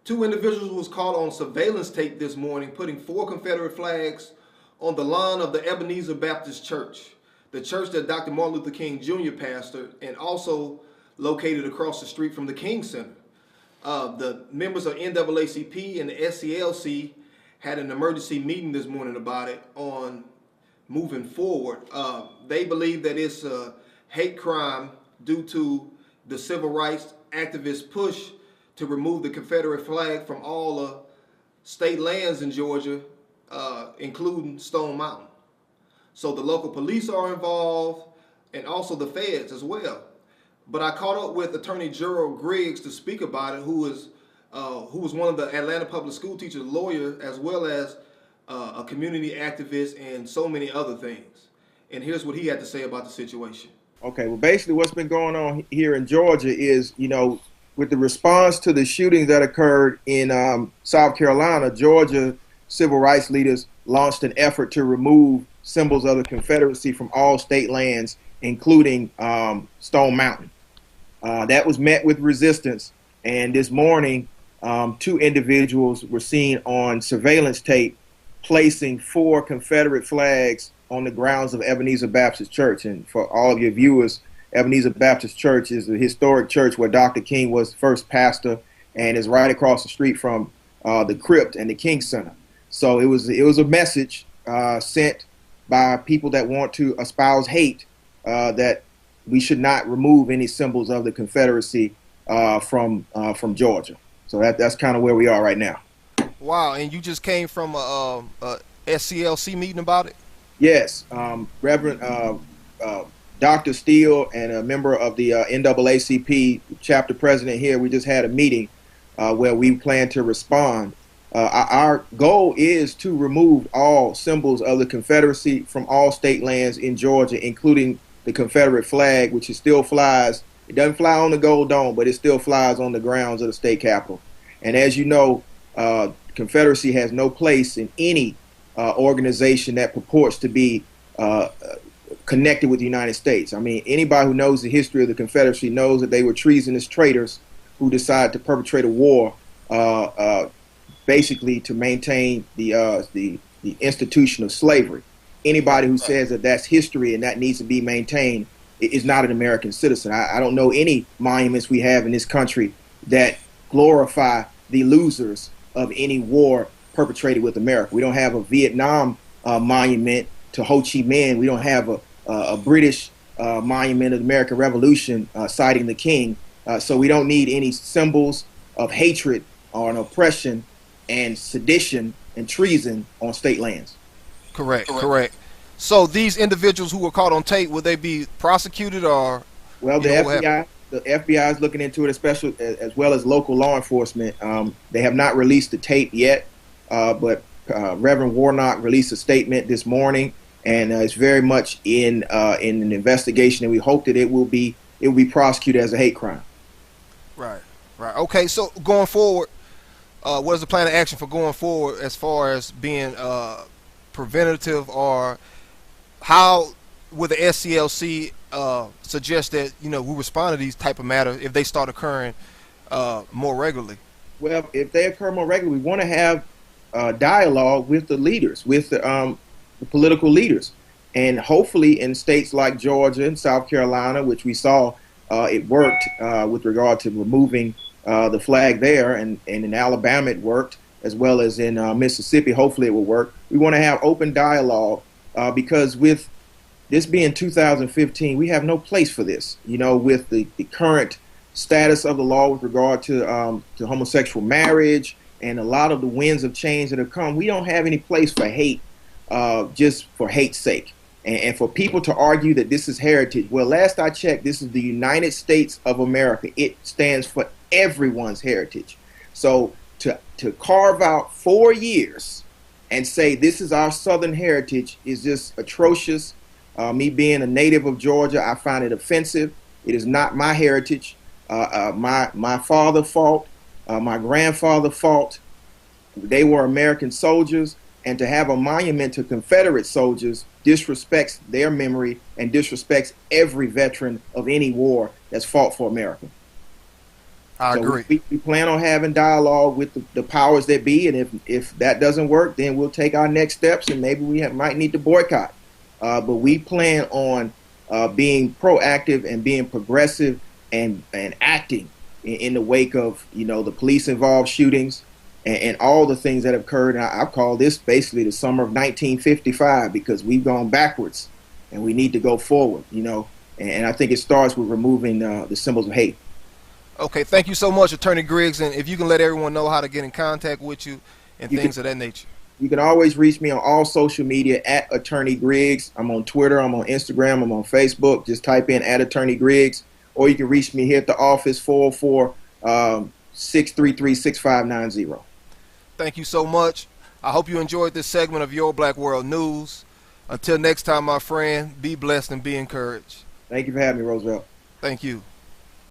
Two individuals was caught on surveillance tape this morning putting 4 Confederate flags on the lawn of the Ebenezer Baptist Church, the church that Dr. Martin Luther King Jr. pastored, and also located across the street from the King Center. The members of NAACP and the SCLC had an emergency meeting this morning about it on moving forward. They believe that it's a hate crime due to the civil rights activists' push to remove the Confederate flag from all state lands in Georgia, including Stone Mountain. So the local police are involved and also the feds as well. But I caught up with Attorney Gerald Griggs to speak about it, who was one of the Atlanta public school teachers, lawyer, as well as a community activist and so many other things. And here's what he had to say about the situation. Okay, well, basically what's been going on here in Georgia is, with the response to the shootings that occurred in South Carolina, Georgia civil rights leaders launched an effort to remove symbols of the Confederacy from all state lands, including Stone Mountain. That was met with resistance, and this morning, 2 individuals were seen on surveillance tape placing 4 Confederate flags on the grounds of Ebenezer Baptist Church. And for all of your viewers, Ebenezer Baptist Church is a historic church where Dr. King was the first pastor, and is right across the street from the crypt and the King Center. So it was a message sent by people that want to espouse hate that we should not remove any symbols of the Confederacy from Georgia. So that's kind of where we are right now. Wow, and you just came from a SCLC meeting about it? Yes, Reverend Dr. Steele and a member of the NAACP chapter president here, we just had a meeting where we plan to respond. Our goal is to remove all symbols of the Confederacy from all state lands in Georgia, including the Confederate flag, which is still flies. It doesn't fly on the Gold Dome, but it still flies on the grounds of the state capitol. And as you know, Confederacy has no place in any organization that purports to be connected with the United States. I mean, anybody who knows the history of the Confederacy knows that they were treasonous traitors who decided to perpetrate a war, basically to maintain the institution of slavery. Anybody who says that that's history and that needs to be maintained is not an American citizen. I don't know any monuments we have in this country that glorify the losers of any war perpetrated with America. We don't have a Vietnam monument to Ho Chi Minh. We don't have a British monument of the American Revolution citing the King. So we don't need any symbols of hatred or an oppression and sedition and treason on state lands. Correct. So these individuals who were caught on tape, will they be prosecuted or? Well, the FBI is looking into it, especially as well as local law enforcement. They have not released the tape yet, but Reverend Warnock released a statement this morning, and it's very much in an investigation, and we hope that it will be prosecuted as a hate crime. Right. Okay, so going forward, what is the plan of action for going forward as far as being preventative, or how would the SCLC suggest that we respond to these type of matters if they start occurring more regularly? Well, if they occur more regularly, we want to have dialogue with the leaders, with the political leaders, and hopefully in states like Georgia and South Carolina, which we saw it worked with regard to removing the flag there, and in Alabama it worked, as well as in Mississippi. Hopefully it will work. We want to have open dialogue because with this being 2015, we have no place for this. With the current status of the law with regard to homosexual marriage and a lot of the winds of change that have come, we don't have any place for hate just for hate's sake. And for people to argue that this is heritage, well, last I checked, this is the United States of America. It stands for everyone's heritage. So to carve out 4 years and say this is our Southern heritage is just atrocious. Me being a native of Georgia, I find it offensive. It is not my heritage. My father fought, my grandfather fought. They were American soldiers, and to have a monument to Confederate soldiers disrespects their memory and disrespects every veteran of any war that's fought for America. I So agree. we plan on having dialogue with the powers that be, and if that doesn't work, then we'll take our next steps, and maybe might need to boycott. But we plan on being proactive and being progressive and acting in the wake of the police involved shootings and all the things that have occurred. And I call this basically the summer of 1955 because we've gone backwards and we need to go forward. And I think it starts with removing the symbols of hate. Okay, thank you so much, Attorney Griggs. And if you can let everyone know how to get in contact with you and You things can of that nature. you can always reach me on all social media at Attorney Griggs. I'm on Twitter, I'm on Instagram, I'm on Facebook. Just type in at Attorney Griggs, or you can reach me here at the office 404-633-6590. Thank you so much. I hope you enjoyed this segment of Your Black World News. Until next time, my friend, be blessed and be encouraged. Thank you for having me, Roosevelt. Thank you.